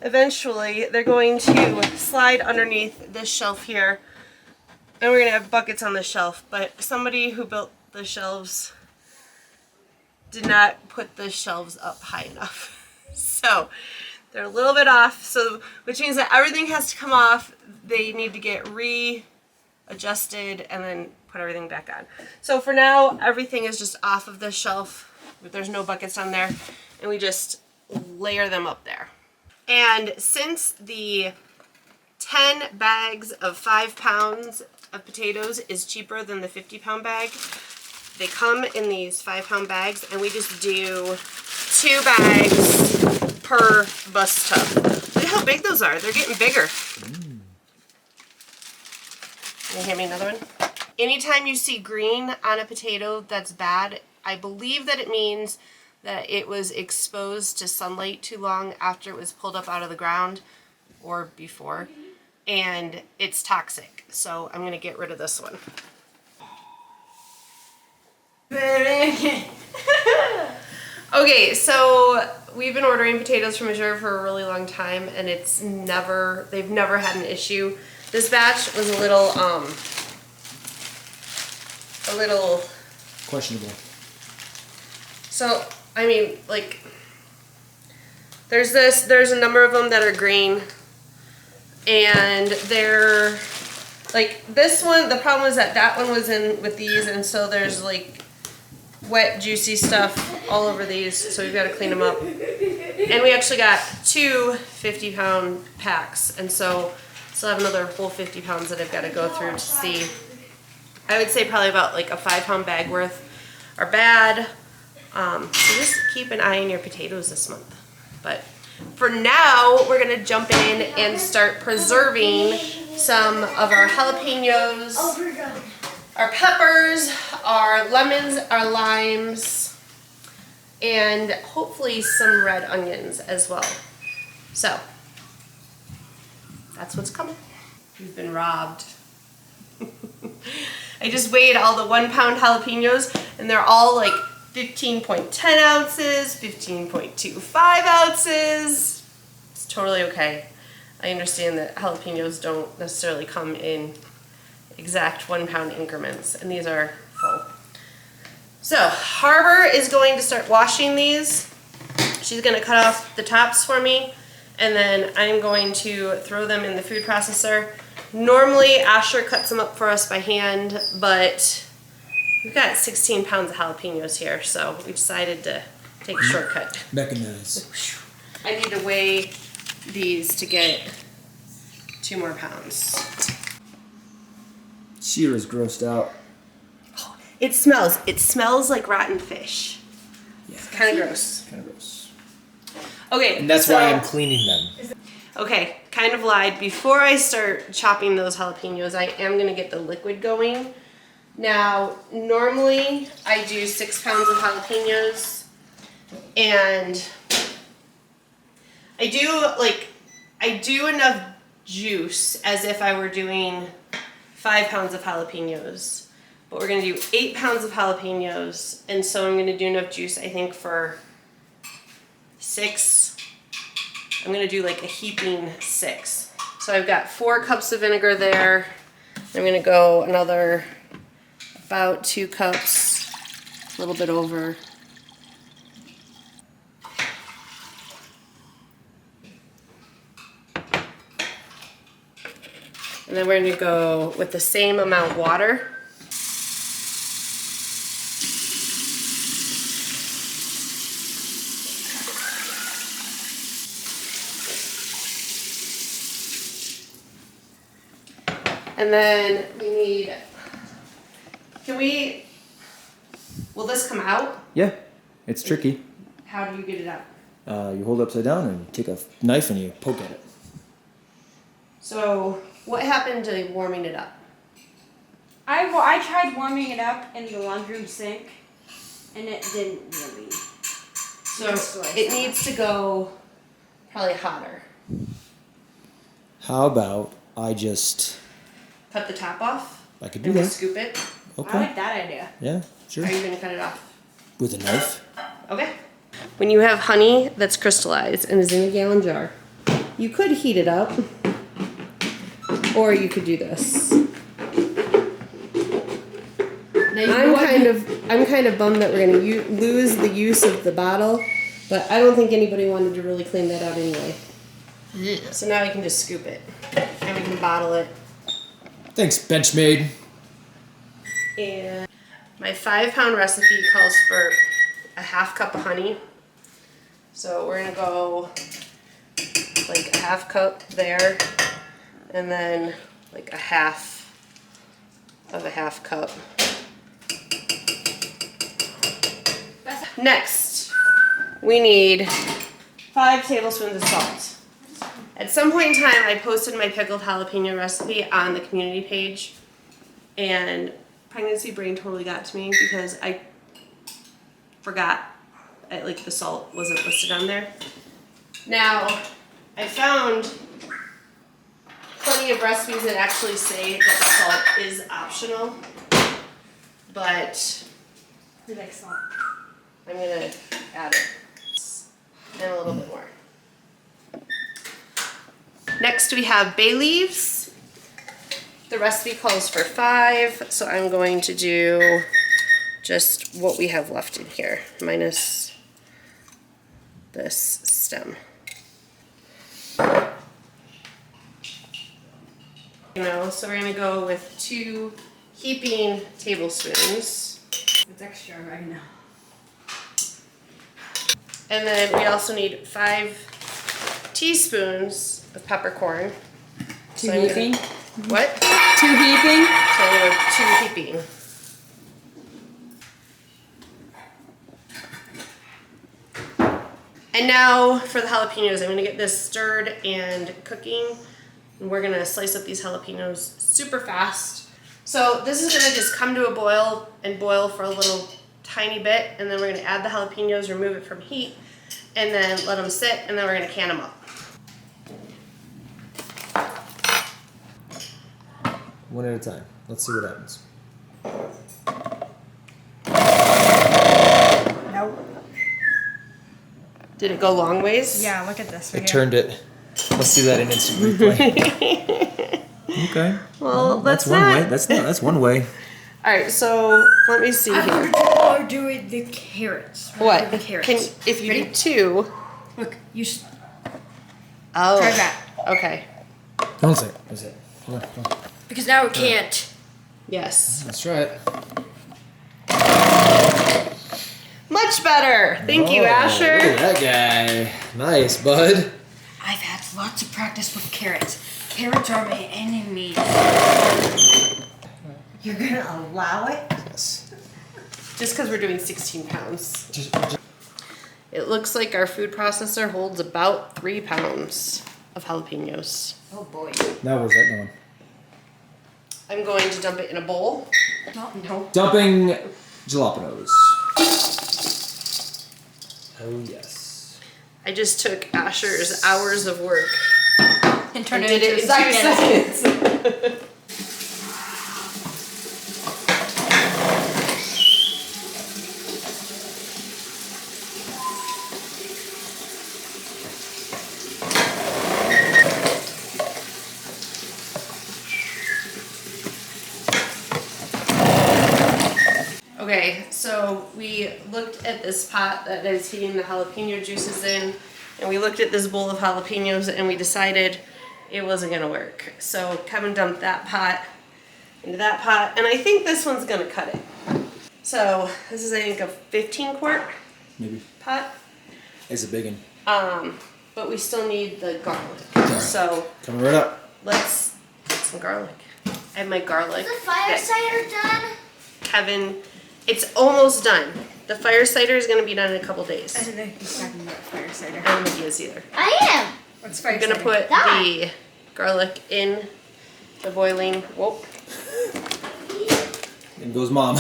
eventually, they're going to slide underneath this shelf here. And we're going to have buckets on the shelf. But somebody who built the shelves did not put the shelves up high enough. So they're a little bit off, so which means that everything has to come off. They need to get readjusted and then put everything back on. So for now, everything is just off of the shelf. There's no buckets on there, and we just layer them up there. And since the 10 bags of 5 pounds of potatoes is cheaper than the 50-pound bag, they come in these 5-pound bags, and we just do 2 bags per bus tub. Look at how big those are. They're getting bigger. Can you hand me another one? Anytime you see green on a potato that's bad, I believe that it means that it was exposed to sunlight too long after it was pulled up out of the ground or before, and it's toxic. So I'm going to get rid of this one. Okay, so we've been ordering potatoes from Azure for a really long time, and they've never had an issue. This batch was a little Questionable. So, I mean, like, there's a number of them that are green, and they're, like, this one, the problem is that one was in with these, and so there's, like, wet, juicy stuff all over these, so we've got to clean them up. And we actually got 2 50-pound packs, and so still have another whole 50 pounds that I've got to go through to see. I would say probably about like a 5-pound bag worth are bad. So just keep an eye on your potatoes this month. But for now, we're going to jump in and start preserving some of our jalapenos, our peppers, our lemons, our limes, and hopefully some red onions as well. So that's what's coming. We've been robbed. I just weighed all the 1-pound jalapenos, and they're all like 15.10 ounces, 15.25 ounces. It's totally okay. I understand that jalapenos don't necessarily come in exact 1-pound increments, and these are full. So Harbor is going to start washing these. She's going to cut off the tops for me, and then I'm going to throw them in the food processor. Normally Asher cuts them up for us by hand, but we've got 16 pounds of jalapenos here, so we decided to take a shortcut. Mechanized. I need to weigh these to get 2 more pounds. Shira's grossed out. It smells like rotten fish. Yeah. It's kind of gross. Kind of gross. Okay, And that's so, why I'm cleaning them. Okay, kind of lied. Before I start chopping those jalapenos, I am going to get the liquid going. Now, normally I do 6 pounds of jalapenos, and I do enough juice as if I were doing 5 pounds of jalapenos. But we're going to do 8 pounds of jalapenos, and so I'm going to do enough juice, I think, for 6. I'm going to do like a heaping 6. So I've got 4 cups of vinegar there. I'm going to go another about 2 cups, a little bit over. And then we're going to go with the same amount of water. And then we need, will this come out? Yeah, it's tricky. How do you get it out? You hold it upside down and take a knife and you poke at it. So what happened to warming it up? I tried warming it up in the laundry room sink, and it didn't really. So it needs to go probably hotter. How about I just... Cut the top off I could do and that. just scoop it. I Okay. like that idea. Yeah, sure. Are you gonna cut it off? With a knife? Okay. When you have honey that's crystallized and is in a gallon jar, you could heat it up, or you could do this. I'm kind of bummed that we're gonna lose the use of the bottle, but I don't think anybody wanted to really clean that out anyway. Yeah. So now we can just scoop it, and we can bottle it. Thanks, Benchmaid. And my 5-pound recipe calls for a half cup of honey. So we're gonna go like a half cup there, and then like a half of a half cup. Next, we need 5 tablespoons of salt. At some point in time, I posted my pickled jalapeno recipe on the community page, and pregnancy brain totally got to me because I forgot like the salt wasn't listed on there. Now, I found plenty of recipes that actually say that the salt is optional, but We like salt. I'm gonna add it and a little bit more. Next we have bay leaves. The recipe calls for 5, so I'm going to do just what we have left in here, minus this stem. So we're gonna go with 2 heaping tablespoons. It's extra right now. And then we also need 5 teaspoons of peppercorn. Two I'm gonna- heaping? What? 2 heaping? So I'm gonna go 2 heaping. And now for the jalapenos, I'm gonna get this stirred and cooking. And we're gonna slice up these jalapenos super fast. So this is gonna just come to a boil and boil for a little tiny bit, and then we're gonna add the jalapenos, remove it from heat, and then let them sit, and then we're gonna can them up. One at a time. Let's see what happens. Nope. Did it go long ways? Yeah, look at this right It here. turned it. Let's see that in instant replay. Okay. Well, That's that's one not. way. That's one way. All right, so let me see here. We're doing the carrots. What? The carrots. Can if you Ready? do 2? Look, Oh. try that. Okay. Don't say it. Don't say it. Come on, come on. Because now we can't. Yes. Let's try it. Much better. Thank you, Oh, Asher. Look at that guy. Nice, bud. I've had lots of practice with carrots. Carrots are my enemy. You're gonna allow it? Yes. Just because we're doing 16 pounds. Just It looks like our food processor holds about 3 pounds of jalapenos. Oh boy. now where's that going? I'm going to dump it in a bowl. No. Dumping jalapenos. Oh yes. I just took Asher's hours of work And turn and it did it into in 2 seconds. Okay, so we looked at this pot that is heating the jalapeno juices in, and we looked at this bowl of jalapenos, and we decided it wasn't gonna work. So Kevin dumped that pot into that pot, and I think this one's gonna cut it. So this is, I think, a 15-quart Maybe. pot, It's a big one. but we still need the garlic. So Coming right up. let's get some garlic. I have my garlic. Is the fire cider done? Kevin, it's almost done. The fire cider is going to be done in a couple days. I don't know if he's talking about fire cider. I don't think he is either. I am. What's fire I'm going to cider? put the garlic in the boiling. Whoa. And goes mom.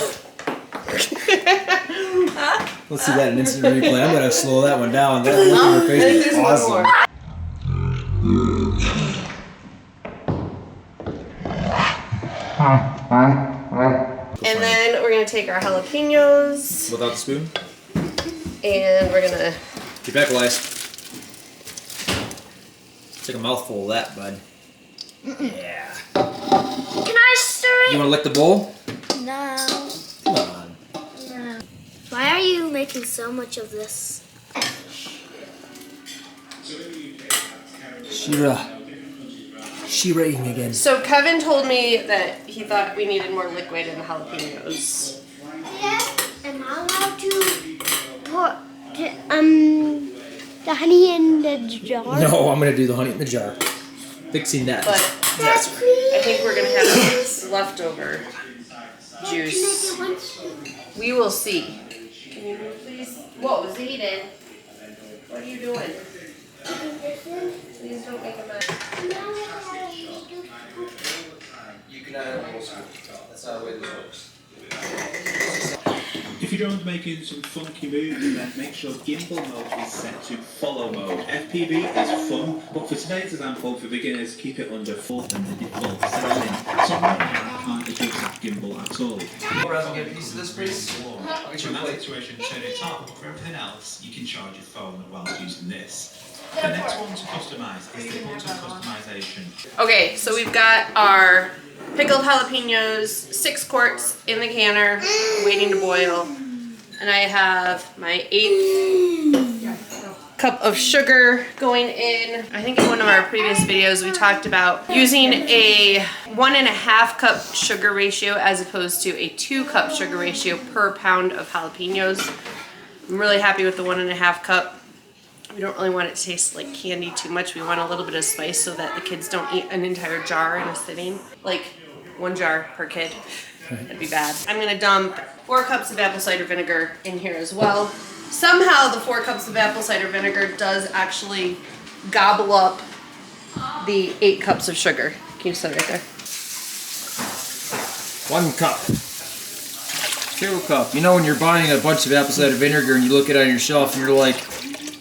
Let's see that in instant replay. I'm gonna slow that one down. That look on her face is awesome. And then we're going to take our jalapenos Without the spoon? and we're going to... Get back, Elias. Take a mouthful of that, bud. Yeah. Can I stir You it? wanna lick the bowl? No. Come on. No. Why are you making so much of this? She eating again. So Kevin told me that he thought we needed more liquid in the jalapenos. Yes. Am I allowed to put the honey in the jar? No, I'm gonna do the honey in the jar. Fixing that. But That's I think we're going to have leftover juice. We will see. Can you move, please? Whoa, Zayden. What are you doing? Please don't make a mess. You cannot have a whole spoon. That's not the way this works. If you're going to making some funky moves, then make sure gimbal mode is set to follow mode. FPV is fun, but for today's example, for beginners, keep it under 4 and the default setting. So right now, I can't adjust gimbal at all. Brad, get a piece of this, please. I'll get you In a that plate. situation, turn it on. For everything else, you can charge your phone whilst using this. The next one to customize is the button customization. Okay, so we've got our pickled jalapenos, 6 quarts in the canner, waiting to boil. And I have my 1/8 cup of sugar going in. I think in one of our previous videos we talked about using a 1.5 cup sugar ratio as opposed to a 2 cup sugar ratio per pound of jalapenos. I'm really happy with the 1.5 cup. We don't really want it to taste like candy too much. We want a little bit of spice so that the kids don't eat an entire jar in a sitting. Like 1 jar per kid. That'd be bad. I'm gonna dump 4 cups of apple cider vinegar in here as well. Somehow the 4 cups of apple cider vinegar does actually gobble up the 8 cups of sugar. Can you set it right there? 1 cup. 2 cup. You know when you're buying a bunch of apple cider vinegar and you look at it on your shelf and you're like,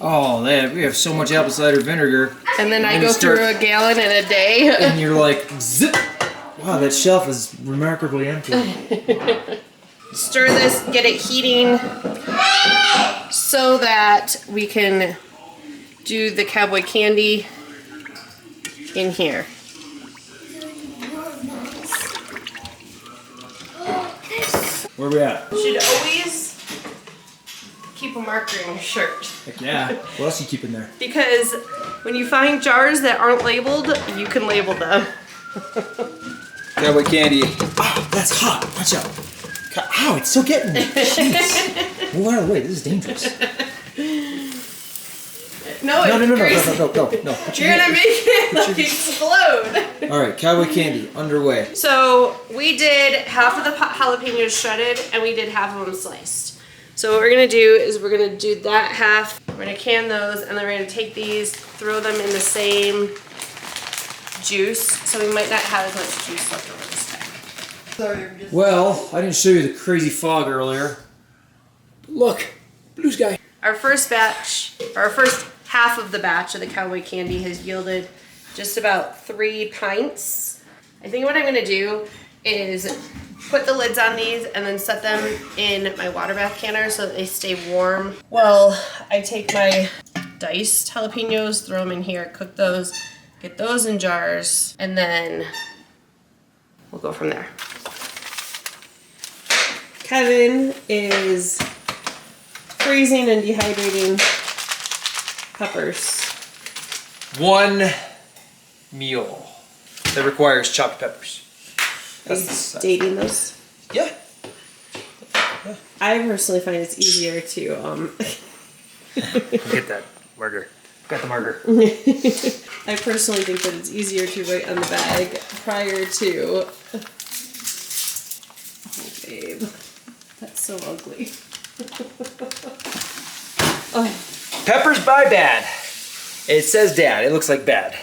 oh man, we have so much apple cider vinegar. And then I And go you start- through a gallon in a day. And you're like, zip! Wow, that shelf is remarkably empty. Stir this, get it heating so that we can do the Cowboy Candy in here. Where we at? Should always keep a marker in your shirt Heck yeah. What else you keep in there? because when you find jars that aren't labeled, you can label them. Cowboy Candy. Oh, that's hot. Watch out. Ow, it's still getting me. Jeez. Move out of the way. This is dangerous. No, No. You're Put your gonna hand- make it like explode. All right, Cowboy Candy underway. So we did half of the jalapenos shredded and we did half of them sliced. So what we're gonna do is we're gonna do that half. We're gonna can those and then we're gonna take these, throw them in the same juice. So we might not have as much juice left over this time. Well, I didn't show you the crazy fog earlier. Look, blue sky. Our first batch, or our first half of the batch of the Cowboy Candy has yielded just about 3 pints. I think what I'm gonna do is put the lids on these and then set them in my water bath canner so that they stay warm. Well, I take my diced jalapenos, throw them in here, cook those, get those in jars, and then we'll go from there. Kevin is freezing and dehydrating peppers. 1 meal that requires chopped peppers. That's the He's size. dating those. Yeah. I personally find it's easier to Get that murder. Got the marker. I personally think that it's easier to write on the bag prior to. Oh, babe. That's so ugly. Oh. Peppers by Bad. It says Dad. It looks like bad.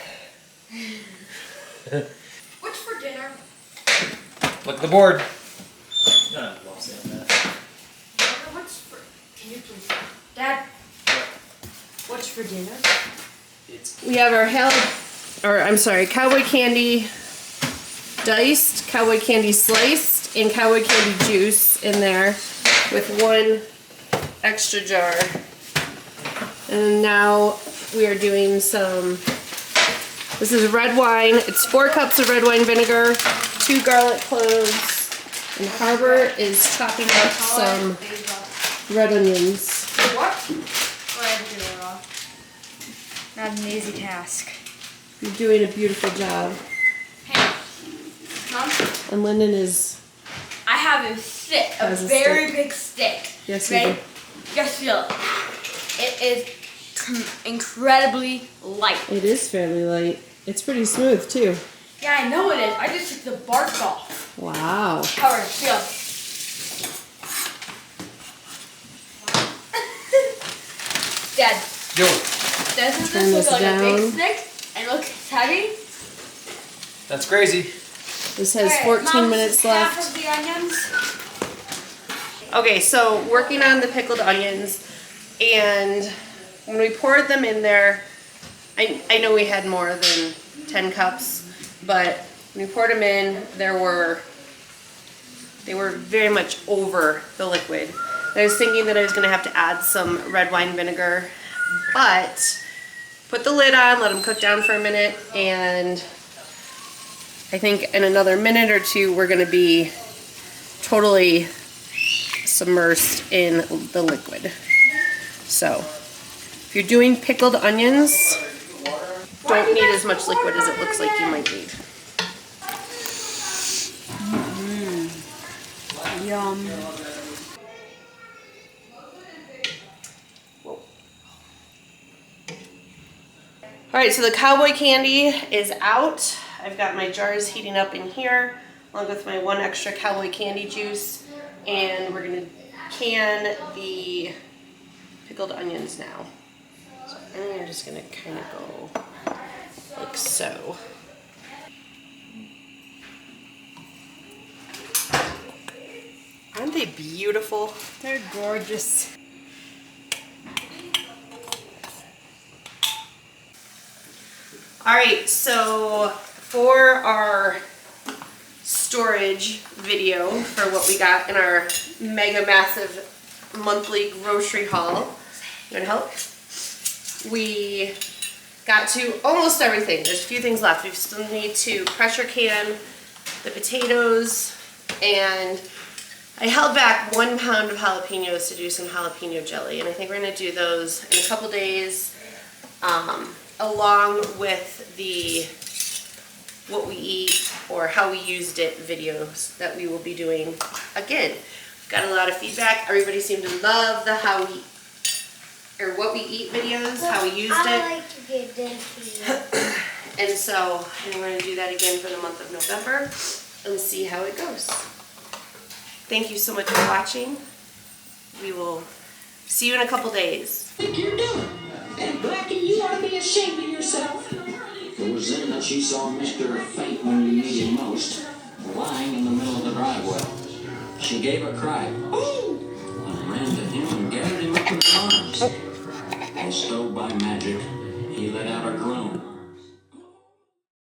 What's for dinner? Look at the board. No, I love saying that. What's for... Can you please... Dad? What's for dinner? We have our Cowboy Candy diced, Cowboy Candy sliced, and Cowboy Candy juice in there with one extra jar. And now we are doing some, this is red wine. It's 4 cups of red wine vinegar, 2 garlic cloves, and Harbor is chopping up some red onions. What? Not an easy task. You're doing a beautiful job. Hey, Mom, And Lyndon is, I have a stick, a Has a very big stick. yes, you Ready? do. Just feel it. It is incredibly light. It is fairly light. It's pretty smooth too. Yeah, I know it is. I just took the bark off. Wow. Alright, feel. Dad, Yo. doesn't Turn this this look like a down. big stick and look heavy? That's crazy. This has Alright, 14 Mom, minutes half left. of the onions. Okay, so working on the pickled onions, and when we poured them in there, I know we had more than 10 cups, but when we poured them in, they were very much over the liquid. I was thinking that I was gonna have to add some red wine vinegar, but put the lid on, let them cook down for a minute, and I think in another minute or two, we're gonna be totally submersed in the liquid. So, if you're doing pickled onions, don't need as much liquid as it looks like you might need. Yum. Alright, so the Cowboy Candy is out. I've got my jars heating up in here, along with my 1 extra Cowboy Candy juice, and we're gonna can the pickled onions now. So I think I'm just gonna kind of go like so. Aren't they beautiful? They're gorgeous. Alright, so for our storage video for what we got in our mega massive monthly grocery haul, you wanna help? We got to almost everything. There's a few things left. We still need to pressure can the potatoes, and I held back 1 pound of jalapenos to do some jalapeno jelly, and I think we're gonna do those in a couple days, along with the what we eat or how we used it videos that we will be doing again. Got a lot of feedback. Everybody seemed to love the how we or what we eat videos, how we used I it. like to get dirty. And so I think we're going to do that again for the month of November and see how it goes. Thank you so much for watching. We will see you in a couple days. Think you're doing? And Blackie, you ought to be ashamed of yourself. It was then that she saw Mr. Fate when you need him most, lying in the middle of the driveway. She gave a cry, "Ooh!" and ran to him and gathered him up in her arms. And so by magic, he let out a groan.